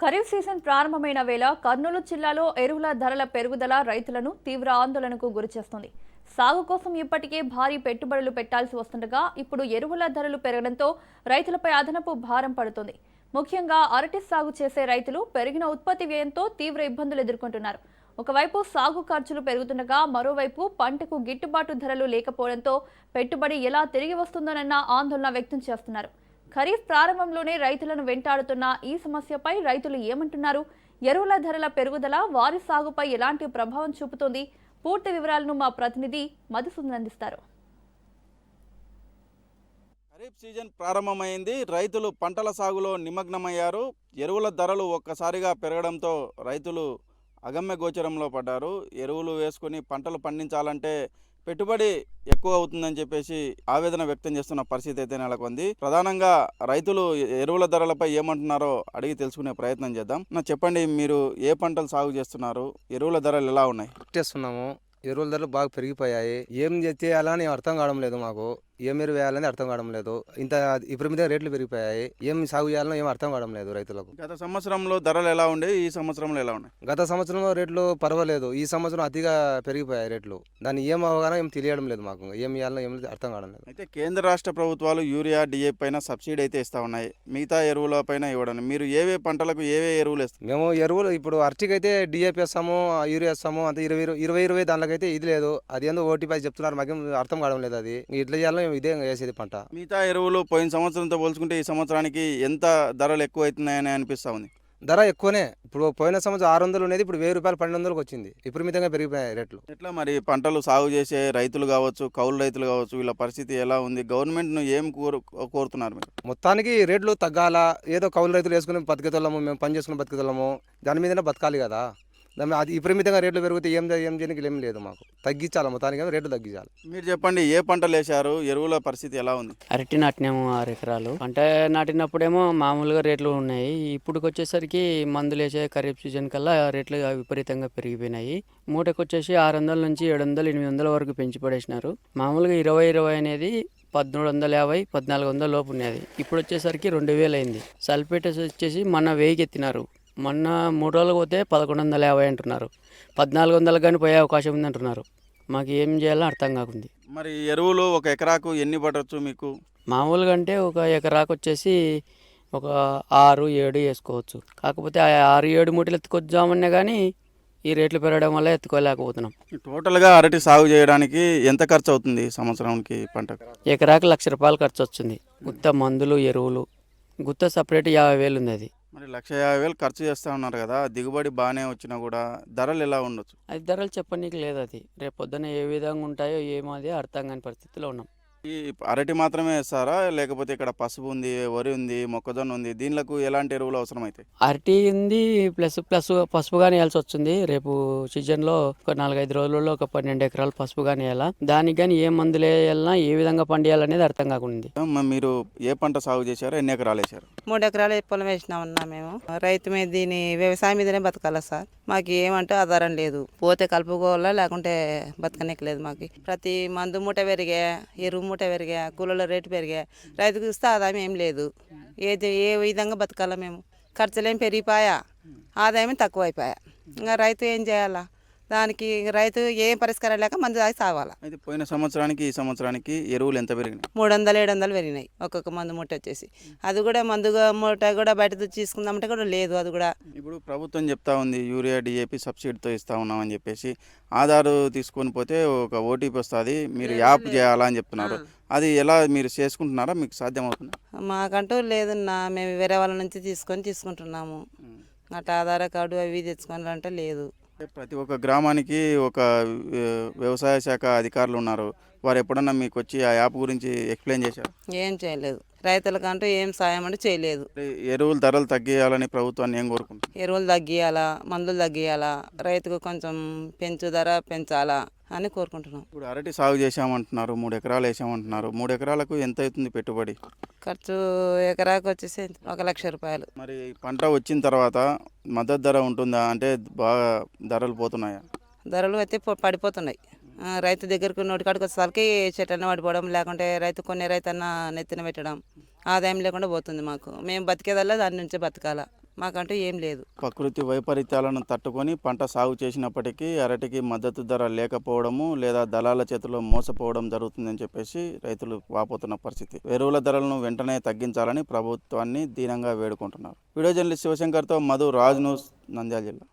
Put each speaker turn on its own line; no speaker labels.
Kharif season ప్రారంభమైన వేళ కర్నూలు జిల్లాలో ఎరువుల ధరల పెరుగుదల రైతులను తీవ్ర ఆందోళనకు గురిచేస్తుంది. సాగు కోసం ఇప్పటికే భారీ పెట్టుబడులు పెట్టాల్సి వస్తుండగా ఇప్పుడు ఎరువుల ధరలు పెరగడంతో రైతులపై అదనపు భారం పడుతుంది. ముఖ్యంగా అరటి సాగు చేసే రైతులు పెరిగిన ఉత్పత్తి వ్యయంతో తీవ్ర ఇబ్బందులు ఎదుర్కొంటున్నారు. ఒకవైపు సాగు ఖర్చులు పెరుగుతుండగా మరోవైపు పంటకు గిట్టుబాటు ధరలు లేకపోవడంతో పెట్టుబడి ఎలా తిరిగి వస్తుందోనన్న ఆందోళన వ్యక్తం చేస్తున్నారు. ఖరీఫ్ ప్రారంభంలోనే రైతులను వెంటాడుతున్న ఈ సమస్యపై రైతులు ఏమంటున్నారు? ఎరువుల ధరల పెరుగుదల వారి సాగుపై ఎలాంటి ప్రభావం చూపుతోంది? పూర్తి వివరాలను మా ప్రతినిధి మధుసూదన్ అందిస్తారు.
ఖరీఫ్ సీజన్ ప్రారంభమైంది. రైతులు పంటల సాగులో నిమగ్నమయ్యారు. ఎరువుల ధరలు ఒక్కసారిగా పెరగడంతో రైతులు అగమ్య గోచరంలో పడ్డారు. ఎరువులు వేసుకొని పంటలు పండించాలంటే పెట్టుబడి ఎక్కువ అవుతుందని చెప్పేసి ఆవేదన వ్యక్తం చేస్తున్న పరిస్థితి అయితే నెలకొంది. ప్రధానంగా రైతులు ఎరువుల ధరలపై ఏమంటున్నారో అడిగి తెలుసుకునే ప్రయత్నం చేద్దాం. చెప్పండి, మీరు ఏ పంటలు సాగు చేస్తున్నారు? ఎరువుల ధరలు ఎలా ఉన్నాయి?
చేస్తున్నాము. ఎరువుల ధరలు బాగా పెరిగిపోయాయి. ఏం చేయాలని అర్థం కావడం లేదు. మాకు ఏం ఎరువు వేయాలని అర్థం కావడం లేదు. ఇంత విపరీతంగా రేట్లు పెరిగిపోయాయి. ఏం సాగు చేయాలని ఏం అర్థం కావడం లేదు రైతులకు.
గత సంవత్సరంలో ధరలు ఎలా ఉండే, ఈ సంవత్సరంలో ఎలా ఉన్నాయి?
గత సంవత్సరంలో రేట్లు పర్వాలేదు. ఈ సంవత్సరం అతిగా పెరిగిపోయాయి రేట్లు. దాన్ని ఏం అవగానో ఏం తెలియడం లేదు. మాకు ఏం చేయాలో ఏం అర్థం కావడం లేదు.
అయితే కేంద్ర రాష్ట్ర ప్రభుత్వాలు యూరియా, డిఏపి పైన సబ్సిడీ అయితే ఇస్తా ఉన్నాయి. మిగతా ఎరువుల పైన ఇవ్వడం, మీరు ఏవే పంటలకు ఏవే ఎరువులు ఇస్తారు?
మేము ఎరువులు ఇప్పుడు అరటికైతే డిఏపి వేస్తాము, యూరియా వేస్తాము. అంత 20 దానికైతే ఇది లేదు. అది ఏందో ఓటీపీ చెప్తున్నారు. మాకేం అర్థం కావడం లేదు. అది ఇట్లా చేయాలో ఇదే వేసేది పంట.
మిగతా ఎరువులు పోయిన సంవత్సరంతో పోల్చుకుంటే ఈ సంవత్సరానికి ఎంత ధరలు ఎక్కువ అవుతున్నాయని అనిపిస్తా ఉంది?
ధర ఎక్కువనే. ఇప్పుడు పోయిన సంవత్సరం 600 ఉండేది, ఇప్పుడు 1000 రూపాయలు 1200కి వచ్చింది. విపరీతంగా పెరిగిపోయాయి రేట్లు.
ఎట్లా మరి పంటలు సాగు చేసే రైతులు కావచ్చు, కౌలు రైతులు కావచ్చు, వీళ్ళ పరిస్థితి ఎలా ఉంది? గవర్నమెంట్ను ఏం కోరుతున్నారు మీరు?
మొత్తానికి రేట్లు తగ్గాల. ఏదో కౌలు రైతులు వేసుకుని బతికేతోళ్ళము, మేము పని చేసుకుని బతికేతోళ్ళము, దాని మీదనే బతకాలి కదా. అది విపరీతంగా రేట్లు పెరిగితే ఏం చేయడానికి ఏం లేదు. మాకు తగ్గించాలి, మొత్తానికి రేట్లు తగ్గించాలి.
మీరు చెప్పండి, ఏ పంటలు వేశారు? ఎరువుల పరిస్థితి ఎలా ఉంది?
అరటి నాటినాము 6 ఎకరాలు. పంట నాటినప్పుడేమో మామూలుగా రేట్లు ఉన్నాయి. ఇప్పుడుకి వచ్చేసరికి మందులు వేసే ఖరీఫ్ సీజన్ కల్లా రేట్లు విపరీతంగా పెరిగిపోయినాయి. మూటకు వచ్చేసి 600 నుంచి 700, 800 వరకు పెంచి పడేసినారు. మామూలుగా 20 అనేది 1350, 1400 లోపు ఉన్నది. ఇప్పుడు వచ్చేసరికి 2000 అయింది. సల్ఫేటస్ వచ్చేసి మొన్న 1000కి ఎత్తినారు. మొన్న 3 రోజులు పోతే 1150 అంటున్నారు. 1400 కానీ పోయే అవకాశం ఉంది అంటున్నారు. మాకు ఏం చేయాలో అర్థం కాకుంది.
మరి ఎరువులు ఒక ఎకరాకు ఎన్ని పడవచ్చు మీకు?
మామూలుగా అంటే ఒక ఎకరాకు వచ్చేసి ఒక 6, 7 వేసుకోవచ్చు. కాకపోతే ఆ 6, 7 మూటలు ఎత్తుకొద్దామన్నా కానీ ఈ రేట్లు పెరగడం వల్ల ఎత్తుకోలేకపోతున్నాం.
టోటల్గా అరటి సాగు చేయడానికి ఎంత ఖర్చు అవుతుంది సంవత్సరానికి పంటకు?
ఎకరాకు 1,00,000 రూపాయలు ఖర్చు వస్తుంది. గుత్త మందులు, ఎరువులు, గుత్త సపరేట్ 50,000 ఉంది. అది
మరి 1,50,000 ఖర్చు చేస్తూ ఉన్నారు కదా, దిగుబడి బాగానే వచ్చినా కూడా ధరలు ఎలా ఉండొచ్చు?
అది ధరలు చెప్పనీకి లేదు. అది రేపు పొద్దున్న ఏ విధంగా ఉంటాయో ఏమో అది అర్థం కాని పరిస్థితిలో ఉన్నాం.
ఈ అరటి మాత్రమే వేస్తారా, లేకపోతే ఇక్కడ పసుపు ఉంది, వరి ఉంది, మొక్కజొన్న ఉంది, దీనిలకు ఎలాంటి ఎరువులు అవసరం అవుతాయి?
అరటి ఉంది ప్లస్ పసుపు కానీ వేయాల్సి వస్తుంది. రేపు సీజన్లో ఒక 4-5 రోజుల్లో ఒక 12 ఎకరాలు పసుపు కానీ వేయాలా. దానికి కానీ ఏ మందులు వేయాలన్నా ఏ విధంగా పండియాలనేది అర్థం కాకుండా.
మీరు ఏ పంట సాగు చేశారు? ఎన్ని ఎకరాలు వేశారు?
3 ఎకరాలు పొలం వేసినామన్నా. మేము రైతు మీద దీని వ్యవసాయం మీదనే బతకాలా సార్. మాకు ఏమంటే ఆధారం లేదు. పోతే కలుపుకోవాలా, లేకుంటే బతకనేకి లేదు. మాకు ప్రతి మందు మూట పెరిగా, ఎరువు మూట పెరిగా, కూలీల రేటు పెరిగా, రైతుకు ఇస్తే ఆదాయం ఏం లేదు. ఏ విధంగా బతకాలా మేము? ఖర్చులేం పెరిగిపోయా, ఆదాయం తక్కువ అయిపోయా. ఇంకా రైతు ఏం చేయాలా? దానికి రైతు ఏం పరిష్కారం లేక మందు దాగి సావాలా.
అయితే పోయిన సంవత్సరానికి ఈ సంవత్సరానికి ఎరువులు ఎంత పెరిగినాయి?
300, 700 పెరిగినాయి ఒక్కొక్క మందు మూట వచ్చేసి. అది కూడా మందు మూట కూడా బయట తీసుకుందామంటే కూడా లేదు. అది కూడా
ఇప్పుడు ప్రభుత్వం చెప్తా ఉంది యూరియా, డిఏపి సబ్సిడీతో ఇస్తా ఉన్నామని చెప్పేసి. ఆధార్ తీసుకొని పోతే ఒక ఓటీపీ వస్తుంది, మీరు యాప్ చేయాలా అని చెప్తున్నారు. అది ఎలా మీరు చేసుకుంటున్నారా? మీకు సాధ్యం అవుతుందా?
మాకంటూ లేదన్నా. మేము వేరే వాళ్ళ నుంచి తీసుకుంటున్నాము. అట్లా ఆధార్ కార్డు అవి తెచ్చుకోవాలంటే లేదు.
ప్రతి ఒక్క గ్రామానికి ఒక వ్యవసాయ శాఖ అధికారులు ఉన్నారు. వారు ఎప్పుడన్నా మీకు వచ్చి ఆ యాప్ గురించి ఎక్స్ప్లెయిన్ చేశారు?
ఏం చేయలేదు. రైతులకంటూ ఏం సాయం అంటే చేయలేదు.
ఎరువుల ధరలు తగ్గియాలని ప్రభుత్వాన్ని ఏం కోరుకుంటున్నారు?
ఎరువులు తగ్గియాలా, మందులు తగ్గియాలా, రైతుకు కొంచెం ధర పెంచాలా అని కోరుకుంటున్నాం.
ఇప్పుడు అరటి సాగు చేసామంటున్నారు, 3 ఎకరాలు వేసామంటున్నారు. 3 ఎకరాలకు ఎంత అవుతుంది పెట్టుబడి?
ఖర్చు ఎకరాకు వచ్చేసి 1,00,000 రూపాయలు.
మరి పంట వచ్చిన తర్వాత మద్దతు ధర ఉంటుందా? అంటే బాగా ధరలు పోతున్నాయా?
ధరలు అయితే పడిపోతున్నాయి. రైతు దగ్గరకు నోటికాడికి వచ్చేసరికి చెట్లన్న పడిపోవడం, లేకుంటే కొనే రైతన్న నెత్తిన పెట్టడం, ఆదాయం లేకుండా పోతుంది మాకు. మేము బతికేదల్లా దాని నుంచే బతకాల. మాకంటూ ఏం లేదు.
ప్రకృతి వైపరీత్యాలను తట్టుకొని పంట సాగు చేసినప్పటికీ అరటికి మద్దతు ధర లేకపోవడము లేదా దళాల చేతిలో మోసపోవడం జరుగుతుందని చెప్పేసి రైతులు వాపోతున్న పరిస్థితి. ఎరువుల ధరలను వెంటనే తగ్గించాలని ప్రభుత్వాన్ని దీనంగా వేడుకుంటున్నారు. వీడియో జర్నలిస్ట్ శివశంకర్తో మధు, రాజ్ న్యూస్, నంద్యాల జిల్లా.